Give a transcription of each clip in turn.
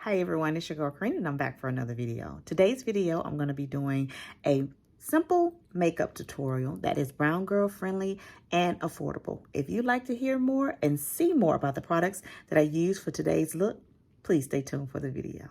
Hi everyone, it's your girl Karina and I'm back for another video. Today's video, I'm going to be doing a simple makeup tutorial that is brown girl friendly and affordable. If you'd like to hear more and see more about the products that I use for today's look, please stay tuned for the video.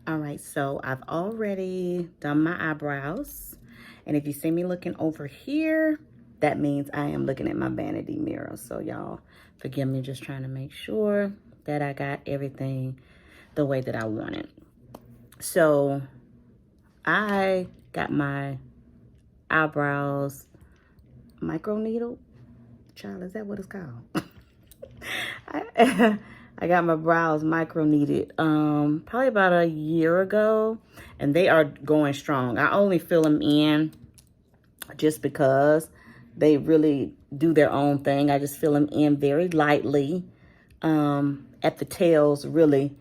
All right, so I've already done my eyebrows. And if you see me looking over here, that means I am looking at my vanity mirror. So y'all forgive me, just trying to make sure that I got everything the way that I want it. So I got my eyebrows micro needle. Child, is that what it's called? I got my brows micro needed probably about a year ago, and they are going strong. I only fill them in just because they really do their own thing. I just fill them in very lightly at the tails, really,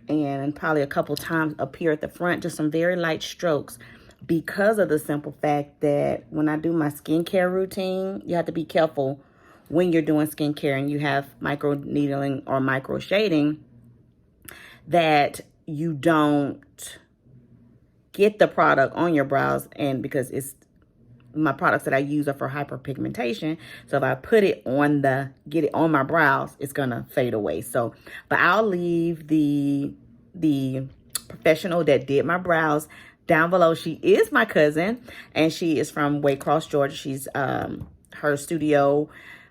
and probably a couple times up here at the front, just some very light strokes, because of the simple fact that when I do my skincare routine, you have to be careful when you're doing skincare and you have micro needling or micro shading, that you don't get the product on your brows. And because it's my products that I use are for hyperpigmentation, so if I put it on get it on my brows, it's gonna fade away. So, but I'll leave the professional that did my brows down below. She is my cousin, and she is from Waycross, Georgia. She's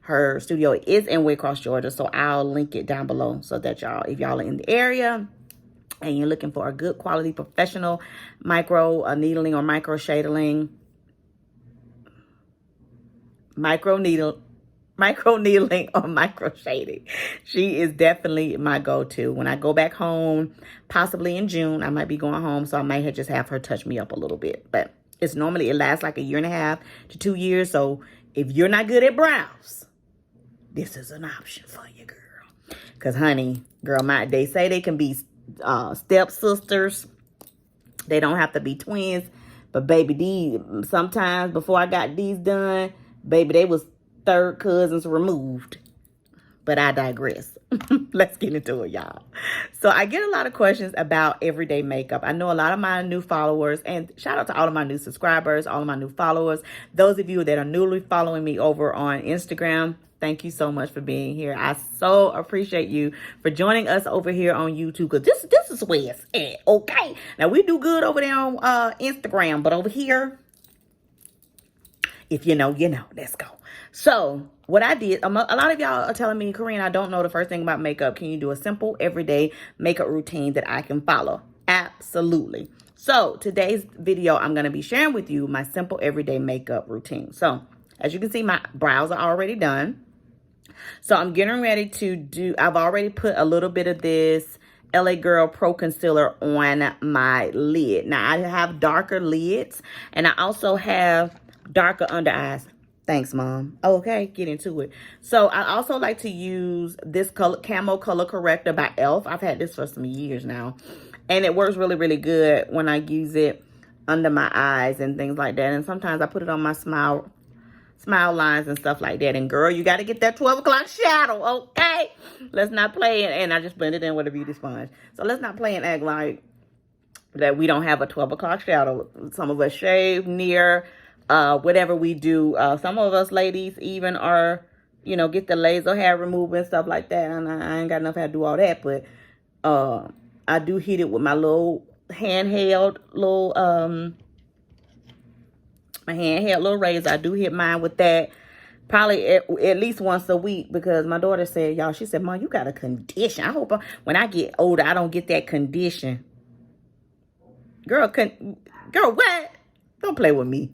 her studio is in Waycross, Georgia. So I'll link it down below so that y'all, if y'all are in the area and you're looking for a good quality professional micro needling or micro shading, micro needling or micro shading, she is definitely my go-to. When I go back home, possibly in June, I might be going home, so I might just have her touch me up a little bit. But it's normally, it lasts like 1.5 to 2 years. So if you're not good at brows, this is an option for you, girl. Because honey, girl, they say they can be step sisters. They don't have to be twins. But baby, sometimes before I got these done, baby, they was third cousins removed. But I digress. Let's get into it, y'all. So I get a lot of questions about everyday makeup. I know a lot of my new followers, and shout out to all of my new subscribers, all of my new followers. Those of you that are newly following me over on Instagram, thank you so much for being here. I so appreciate you for joining us over here on YouTube, because this is where it's at, okay? Now, we do good over there on Instagram, but over here, if you know, you know. Let's go. So what I did, a lot of y'all are telling me, Karina, I don't know the first thing about makeup. Can you do a simple everyday makeup routine that I can follow? Absolutely. So today's video, I'm going to be sharing with you my simple everyday makeup routine. So as you can see, my brows are already done. So I'm getting ready to do, I've already put a little bit of this LA Girl Pro Concealer on my lid. Now I have darker lids, and I also have darker under eyes. Thanks, Mom. Okay, get into it. So I also like to use this Camo Color Corrector by e.l.f. I've had this for some years now, and it works really, really good when I use it under my eyes and things like that. And sometimes I put it on my smile lines and stuff like that. And girl, you got to get that 12 o'clock shadow, okay? Let's not play and I just blend it in with a beauty sponge. So let's not play and act like that we don't have a 12 o'clock shadow. Some of us shave near whatever we do. Some of us ladies even are, you know, get the laser hair removal and stuff like that. And I ain't got enough hair to do all that, but I do heat it with my little handheld little razor. I do hit mine with that probably at least once a week, because my daughter said, y'all, she said, Mom, you got a condition. I hope when I get older, I don't get that condition. Girl, what? Don't play with me.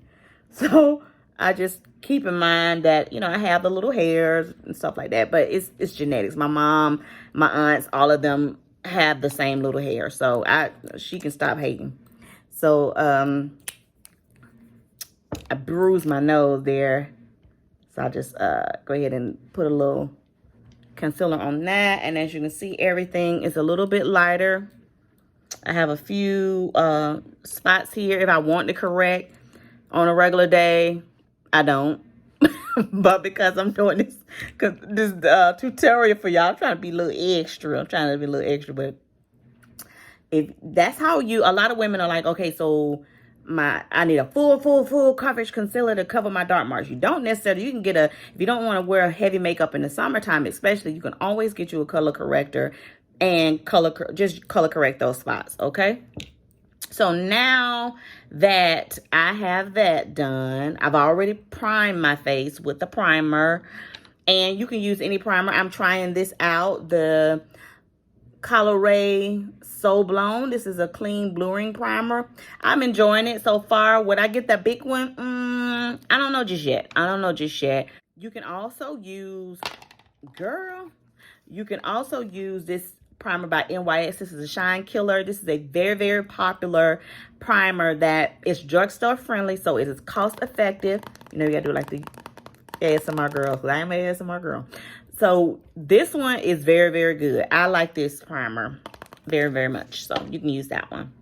So I just keep in mind that, you know, I have the little hairs and stuff like that, but it's genetics. My mom, my aunts, all of them have the same little hair. So she can stop hating. So I bruised my nose there. So I'll just go ahead and put a little concealer on that. And as you can see, everything is a little bit lighter I have a few spots here. If I want to correct on a regular day, I don't. But because I'm doing this tutorial for y'all, I'm trying to be a little extra. But if that's how a lot of women are like, okay, so I need a full coverage concealer to cover my dark marks. You don't necessarily, you can get if you don't want to wear heavy makeup in the summertime, especially, you can always get you a color corrector and just color correct those spots, okay? So now that I have that done, I've already primed my face with the primer, and you can use any primer. I'm trying this out, the Coloray So Blown. This is a clean blurring primer. I'm enjoying it so far. Would I get the big one? I don't know just yet. You can also use, you can also use this primer by NYX. This is a shine killer. This is a very popular primer that is drugstore friendly, so it is cost effective. You know, you gotta do like the ASMR girl, because I am an ASMR girl. So this one is very good. I like this primer very much, so you can use that one.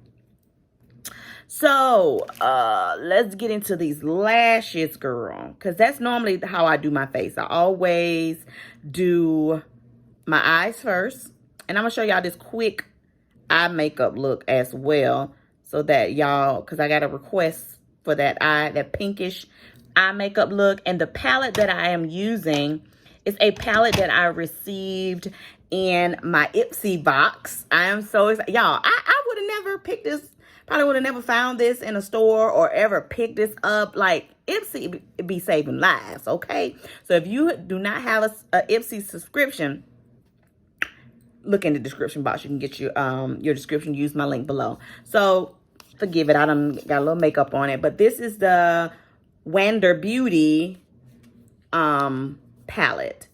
So let's get into these lashes, girl, because that's normally how I do my face. I always do my eyes first, and I'm gonna show y'all this quick eye makeup look as well, so that y'all, because I got a request for that pinkish eye makeup look. And the palette that I am using is a palette that I received in my Ipsy box. I am so excited. Y'all, I would have never picked this, probably would have never found this in a store or ever picked this up. Like, Ipsy be saving lives, okay? So if you do not have a Ipsy subscription, look in the description box. You can get your description. Use my link below. So forgive it, I done got a little makeup on it, but this is the Wander Beauty palette,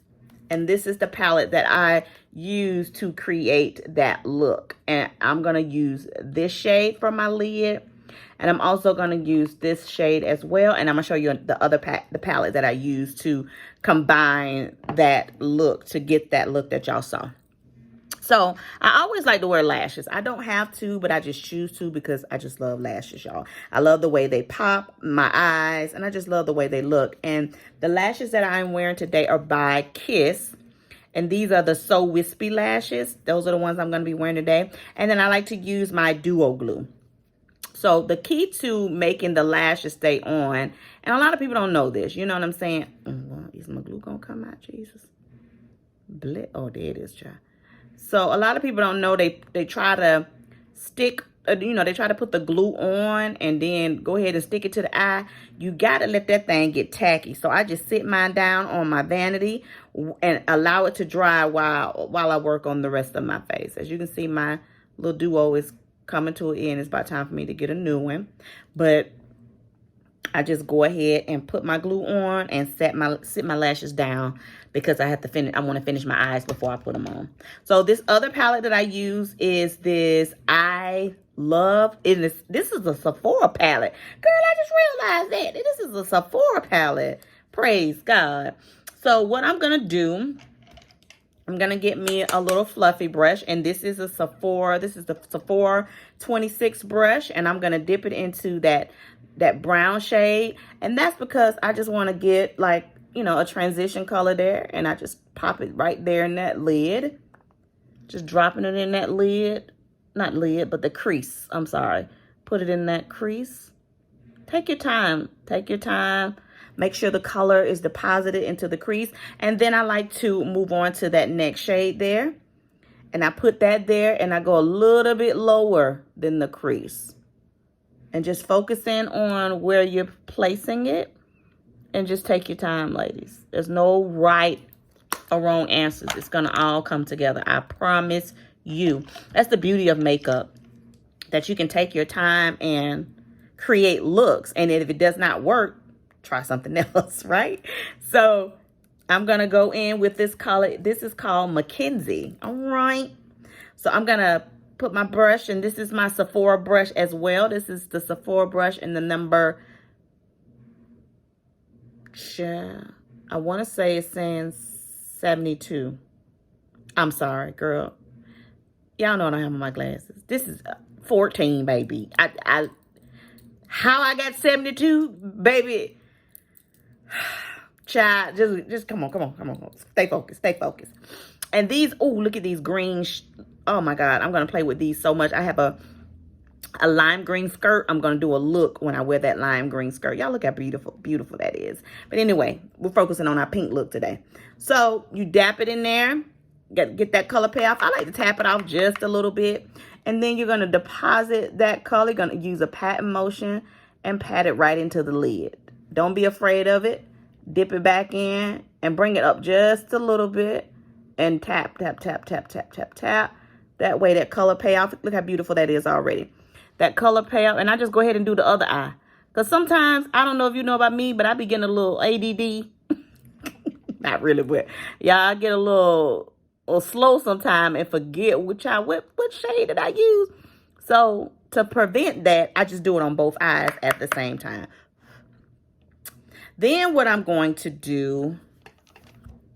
and this is the palette that I use to create that look. And I'm gonna use this shade for my lid, and I'm also gonna use this shade as well, and I'm gonna show you the palette that I use to combine that look, to get that look that y'all saw. So I always like to wear lashes. I don't have to, but I just choose to because I just love lashes, y'all. I love the way they pop my eyes, and I just love the way they look. And the lashes that I'm wearing today are by Kiss. And these are the So Wispy lashes. Those are the ones I'm going to be wearing today. And then I like to use my Duo Glue. So the key to making the lashes stay on, and a lot of people don't know this, you know what I'm saying? Well, is my glue going to come out, Jesus? Oh, there it is, child. So a lot of people don't know, they try to stick, they try to put the glue on and then go ahead and stick it to the eye. You got to let that thing get tacky. So I just sit mine down on my vanity and allow it to dry while I work on the rest of my face. As you can see, my little duo is coming to an end. It's about time for me to get a new one. But I just go ahead and put my glue on and sit my lashes down, because I have to finish. I want to finish my eyes before I put them on. So this other palette that I use is this I Love. This is a Sephora palette. Girl, I just realized that. This is a Sephora palette. Praise God. So what I'm going to do, I'm going to get me a little fluffy brush. And this is a Sephora. This is the Sephora 26 brush. And I'm going to dip it into that brown shade. And that's because I just want to get like, a transition color there. And I just pop it right there in that lid. Just dropping it in that lid. Not lid, but the crease. I'm sorry. Put it in that crease. Take your time. Take your time. Make sure the color is deposited into the crease. And then I like to move on to that next shade there. And I put that there, and I go a little bit lower than the crease. And just focus in on where you're placing it. And just take your time, ladies. There's no right or wrong answers. It's going to all come together. I promise you. That's the beauty of makeup. That you can take your time and create looks. And if it does not work, try something else, right? So I'm going to go in with this color. This is called Mackenzie. All right. So I'm going to put my brush, and this is my Sephora brush as well. This is the Sephora brush in the number, I want to say it's saying 72. I'm sorry, girl. Y'all know I don't have my glasses. This is 14, baby. How I got 72, baby. Child, just come on. Stay focused. And these, oh, look at these green. Oh my God, I'm gonna play with these so much. I have a lime green skirt. I'm gonna do a look when I wear that lime green skirt. Y'all look how beautiful that is. But anyway, we're focusing on our pink look today. So you dap it in there, get that color payoff. I like to tap it off just a little bit. And then you're gonna deposit that color. You're gonna use a patting motion and pat it right into the lid. Don't be afraid of it. Dip it back in and bring it up just a little bit and tap. That way that color payoff, look how beautiful that is already. That color payoff, and I just go ahead and do the other eye. Because sometimes, I don't know if you know about me, but I be getting a little ADD. Not really, but y'all, I get a little slow sometimes and forget what shade did I use. So to prevent that, I just do it on both eyes at the same time. Then what I'm going to do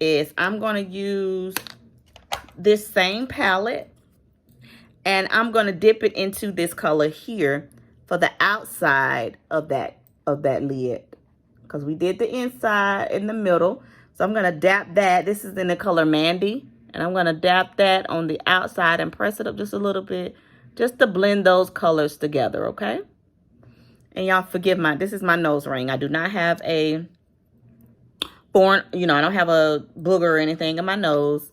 is I'm going to use this same palette and I'm going to dip it into this color here for the outside of that lid, because we did the inside in the middle. So I'm going to dap that. This is in the color Mandy, and I'm going to dap that on the outside and press it up just a little bit just to blend those colors together, okay? And y'all forgive this is my nose ring. I do not have I don't have a booger or anything in my nose.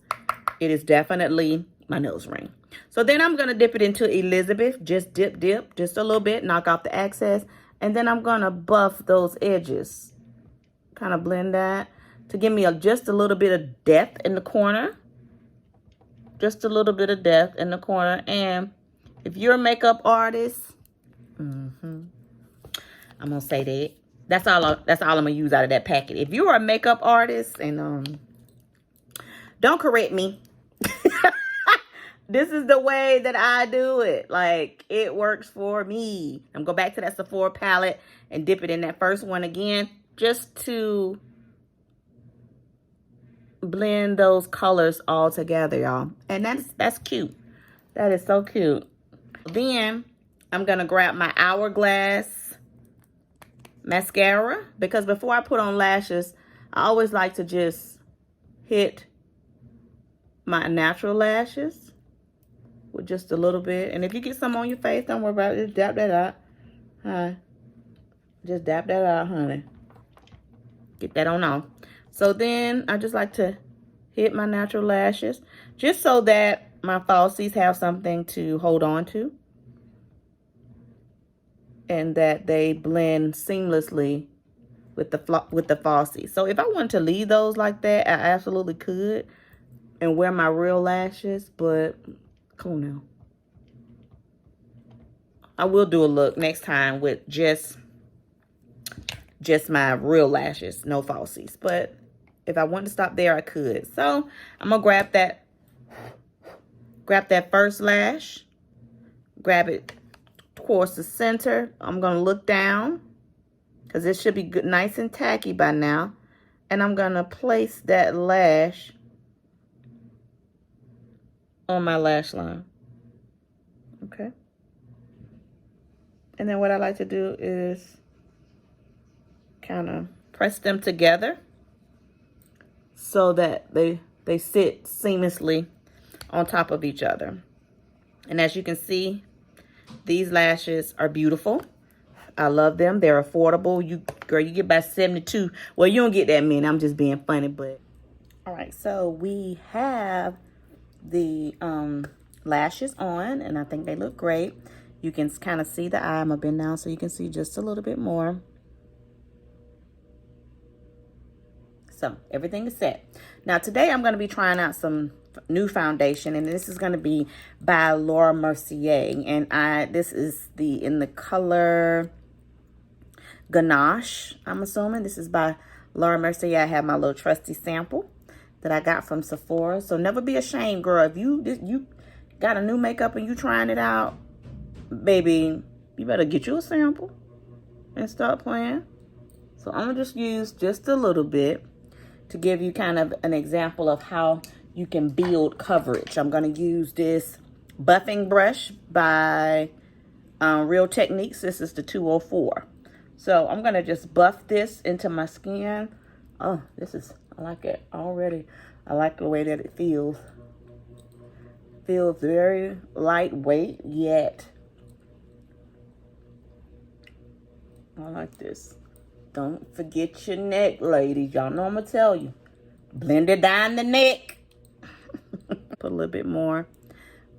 It is definitely my nose ring. So then I'm going to dip it into Elizabeth. Just dip, just a little bit. Knock off the excess. And then I'm going to buff those edges. Kind of blend that to give me just a little bit of depth in the corner. Just a little bit of depth in the corner. And if you're a makeup artist, I'm going to say that. That's all I'm going to use out of that packet. If you're a makeup artist, and don't correct me. This is the way that I do it. Like, it works for me. I'm going to go back to that Sephora palette and dip it in that first one again, just to blend those colors all together, y'all. And that's cute. That is so cute. Then I'm going to grab my Hourglass mascara, because before I put on lashes, I always like to just hit my natural lashes with just a little bit. And if you get some on your face, don't worry about it. Just dab that out. Hi. Just dab that out, honey. Get that on off. So then I just like to hit my natural lashes just so that my falsies have something to hold on to, and that they blend seamlessly with the falsies. So if I wanted to leave those like that, I absolutely could and wear my real lashes, but come on now. I will do a look next time with just my real lashes, no falsies. But if I wanted to stop there, I could. So I'm gonna grab that first lash, grab it towards the center. I'm gonna look down because it should be good, nice and tacky by now. And I'm gonna place that lash on my lash line. Okay. And then what I like to do is kind of press them together so that they sit seamlessly on top of each other. And as you can see, these lashes are beautiful. I love them. They're affordable. Girl, you get about 72. Well, you don't get that many. I'm just being funny, but all right. So we have the lashes on, and I think they look great. You can kind of see the eye. I'm gonna bend down so you can see just a little bit more. So everything is set. Now today I'm going to be trying out some new foundation, and this is going to be by Laura Mercier, and this is in the color Ganache. I'm assuming this is by Laura Mercier. I have my little trusty sample that I got from Sephora. So never be ashamed, girl. If you got a new makeup and you trying it out, baby, you better get you a sample and start playing. So I'm gonna just use just a little bit to give you kind of an example of how you can build coverage. I'm gonna use this buffing brush by Real Techniques. This is the 204. So I'm going to just buff this into my skin. Oh, I like it already. I like the way that it feels. Feels very lightweight, yet I like this. Don't forget your neck, ladies. Y'all know I'm going to tell you. Blend it down the neck. Put a little bit more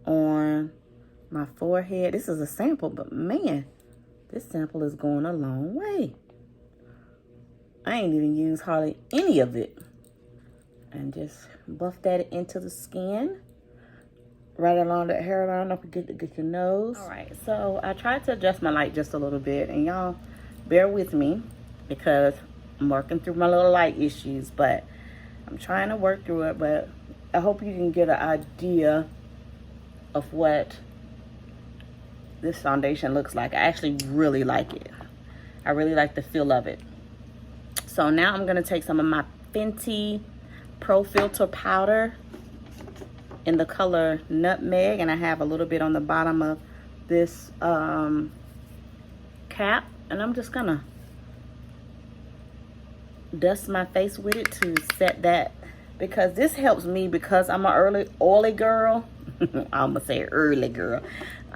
on my forehead. This is a sample, but man, this sample is going a long way. I ain't even used hardly any of it. And just buff that into the skin. Right along that hairline. Don't forget to get your nose. All right, so I tried to adjust my light just a little bit. And y'all, bear with me because I'm working through my little light issues. But I'm trying to work through it. But I hope you can get an idea of what this foundation looks like. I actually really like it. I really like the feel of it. So now I'm going to take some of my Fenty Pro Filter powder in the color Nutmeg, and I have a little bit on the bottom of this cap, and I'm just gonna dust my face with it to set that, because this helps me because I'm an oily girl. I'm gonna say early girl.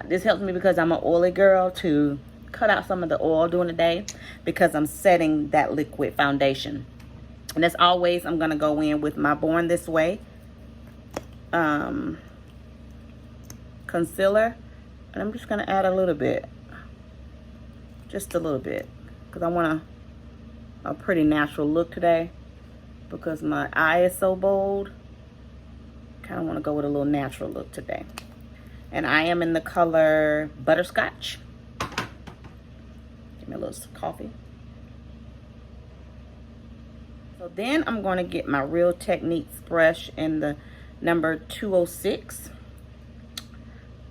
This helps me because I'm an oily girl to cut out some of the oil during the day because I'm setting that liquid foundation. And as always, I'm gonna go in with my Born This Way concealer, and I'm just gonna add a little bit, just a little bit, because I want a pretty natural look today because my eye is so bold. Kind of want to go with a little natural look today, and I am in the color Butterscotch. Give me a little coffee. So then I'm going to get my Real Techniques brush in the number 206.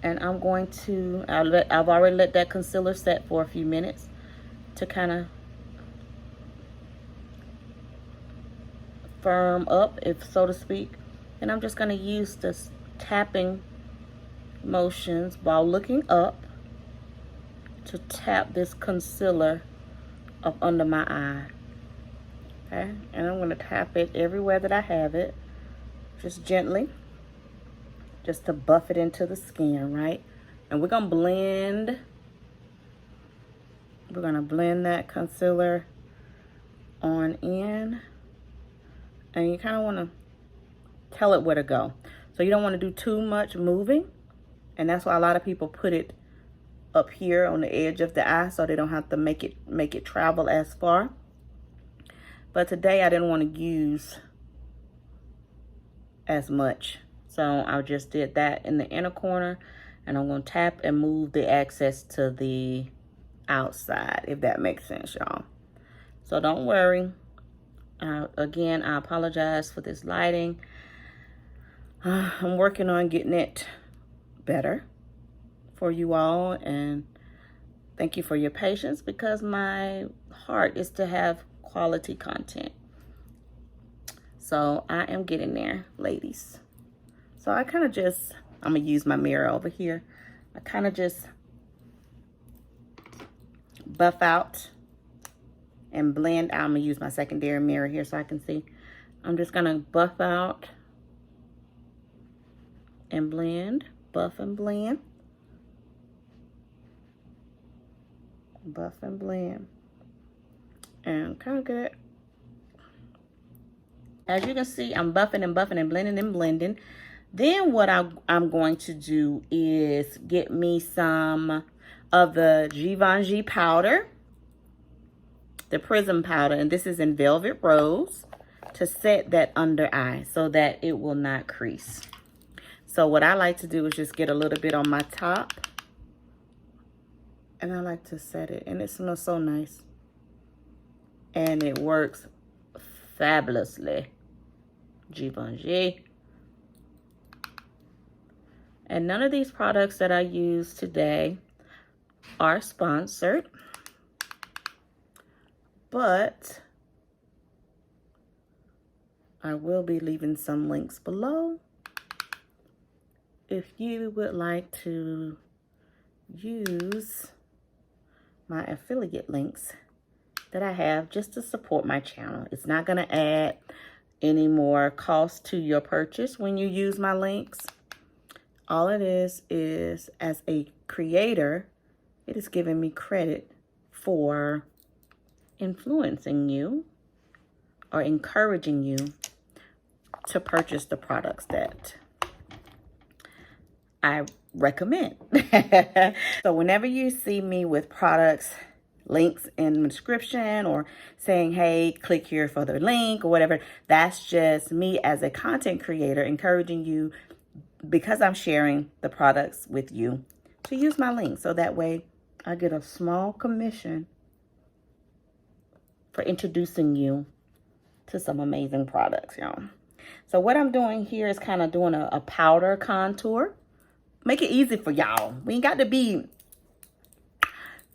And I'm going to, I've already let that concealer set for a few minutes to kind of firm up, if so to speak. And I'm just going to use this tapping motions while looking up to tap this concealer up under my eye. Okay, and I'm going to tap it everywhere that I have it, just gently, just to buff it into the skin, right? And we're going to blend. We're going to blend that concealer on in. And you kind of want to tell it where to go. So you don't want to do too much moving. And that's why a lot of people put it up here on the edge of the eye so they don't have to make it travel as far. But today I didn't want to use as much. So I just did that in the inner corner, and I'm going to tap and move the excess to the outside, if that makes sense, y'all. So don't worry. Again, I apologize for this lighting. I'm working on getting it better for you all, and thank you for your patience because my heart is to have quality content. So I am getting there, ladies. So I kind of just, I'm going to use my mirror over here. I kind of just buff out and blend out. I'm going to use my secondary mirror here so I can see. I'm just going to buff out and blend, buff and blend, buff and blend. And kind of good. As you can see, I'm buffing and buffing and blending and blending. Then what I'm going to do is get me some of the Givenchy powder, the Prism powder, and this is in Velvet Rose, to set that under eye so that it will not crease. So what I like to do is just get a little bit on my top, and I like to set it, and it smells so nice. And it works fabulously. Givenchy. And none of these products that I use today are sponsored, but I will be leaving some links below if you would like to use my affiliate links that I have just to support my channel. It's not going to add any more cost to your purchase when you use my links. All it is as a creator, it is giving me credit for influencing you or encouraging you to purchase the products that I recommend. So whenever you see me with products, links in the description, or saying, hey, click here for the link or whatever, that's just me as a content creator encouraging you, because I'm sharing the products with you, to use my link. So that way I get a small commission for introducing you to some amazing products, y'all. So what I'm doing here is kind of doing a powder contour. Make it easy for y'all. We ain't got to be,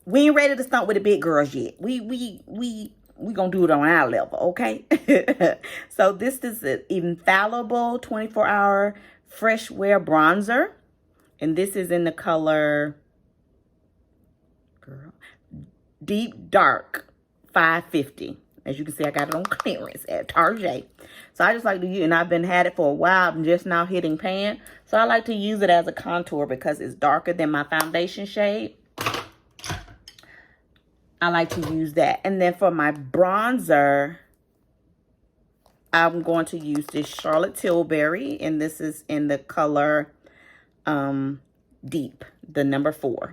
we ain't ready to stunt with the big girls yet. We gonna do it on our level, okay? So this is an infallible 24-hour fresh wear bronzer, and this is in the color Deep Dark 550. As you can see, I got it on clearance at Target. So I just like to use, and I've been had it for a while. I'm just now hitting pan. So I like to use it as a contour because it's darker than my foundation shade. I like to use that. And then for my bronzer, I'm going to use this Charlotte Tilbury, and this is in the color Deep, the number 4.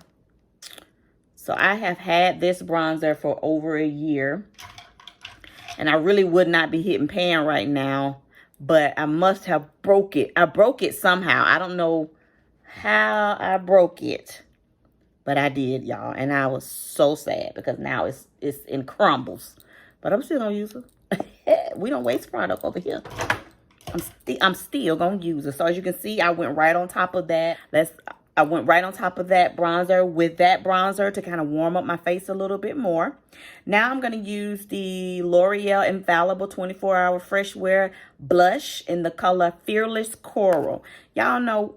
So I have had this bronzer for over a year, and I really would not be hitting pan right now, but I must have broke it. I broke it somehow. I don't know how I broke it, but I did, y'all, and I was so sad because now it's in crumbles. But I'm still gonna use it. We don't waste product over here. I'm still gonna use it. So as you can see, I went right on top of that. I went right on top of that bronzer with that bronzer to kind of warm up my face a little bit more. Now I'm going to use the L'Oreal Infallible 24-Hour Fresh Wear Blush in the color Fearless Coral. Y'all know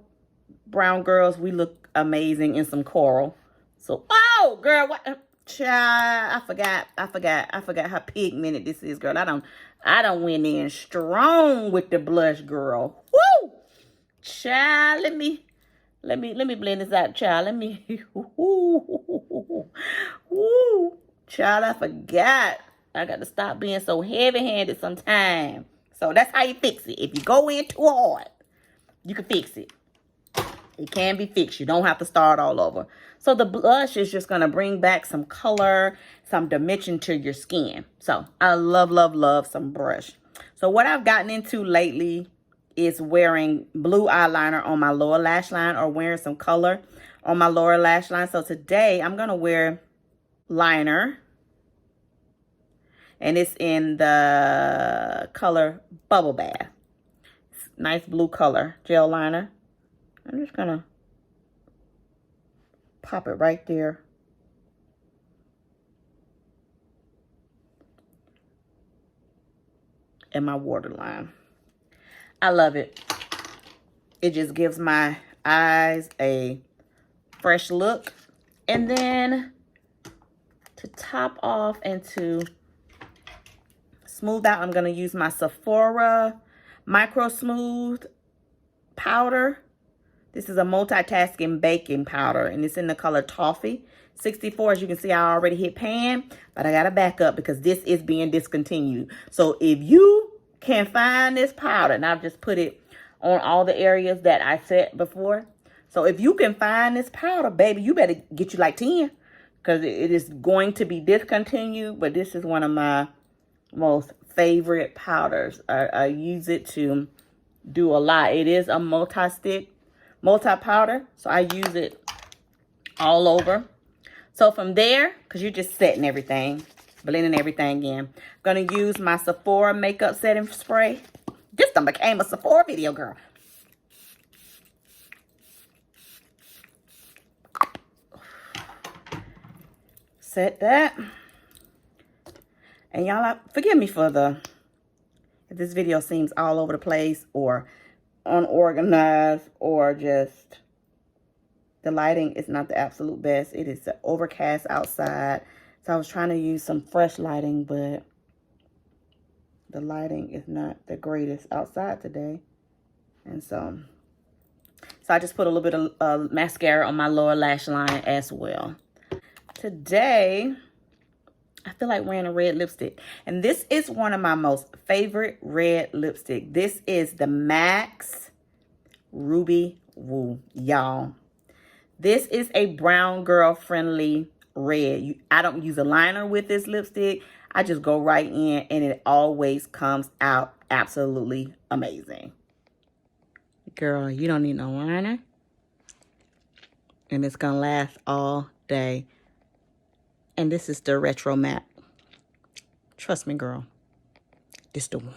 brown girls, we look amazing in some coral. So, oh, girl, what? Child, I forgot how pigmented this is, girl. I done went in strong with the blush, girl. Woo! Child, let me blend this out, child. Woo. Child, I forgot. I got to stop being so heavy-handed sometimes. So that's how you fix it. If you go in too hard, you can fix it. It can be fixed. You don't have to start all over. So the blush is just going to bring back some color, some dimension to your skin. So I love some brush. So what I've gotten into lately is wearing blue eyeliner on my lower lash line, or wearing some color on my lower lash line. So today I'm going to wear liner, and it's in the color Bubble Bath. Nice blue color gel liner. I'm just going to pop it right there. In my waterline. I love it. It just gives my eyes a fresh look. And then to top off and to smooth out, I'm going to use my Sephora Micro Smooth powder. This is a multitasking baking powder, and it's in the color Toffee 64. As you can see, I already hit pan, but I got to back up because this is being discontinued. So if you can find this powder, and I've just put it on all the areas that I said before. So if you can find this powder, baby, you better get you like 10, because it is going to be discontinued. But this is one of my most favorite powders. I use it to do a lot. It is a multi-powder, so I use it all over. So from there, because you're just setting everything, blending everything in, I'm going to use my Sephora makeup setting spray. This done became a Sephora video, girl. Set that. And y'all, forgive me for if this video seems all over the place or unorganized or just The lighting is not the absolute best. It is overcast outside. So I was trying to use some fresh lighting, but the lighting is not the greatest outside today. And so I just put a little bit of mascara on my lower lash line as well. Today, I feel like wearing a red lipstick. And this is one of my most favorite red lipstick. This is the MAC Ruby Woo, y'all. This is a brown girl friendly red. I don't use a liner with this lipstick. I just go right in and it always comes out absolutely amazing. Girl, you don't need no liner. And it's going to last all day. And this is the Retro Matte. Trust me, girl. This the one.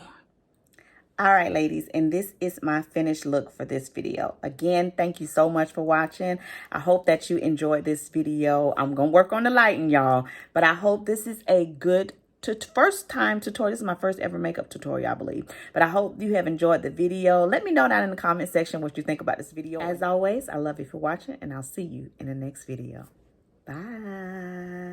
All right, ladies, and this is my finished look for this video. Again, thank you so much for watching. I hope that you enjoyed this video. I'm going to work on the lighting, y'all, but I hope this is a good first time tutorial. This is my first ever makeup tutorial, I believe, but I hope you have enjoyed the video. Let me know down in the comment section what you think about this video. As always, I love you for watching, and I'll see you in the next video. Bye.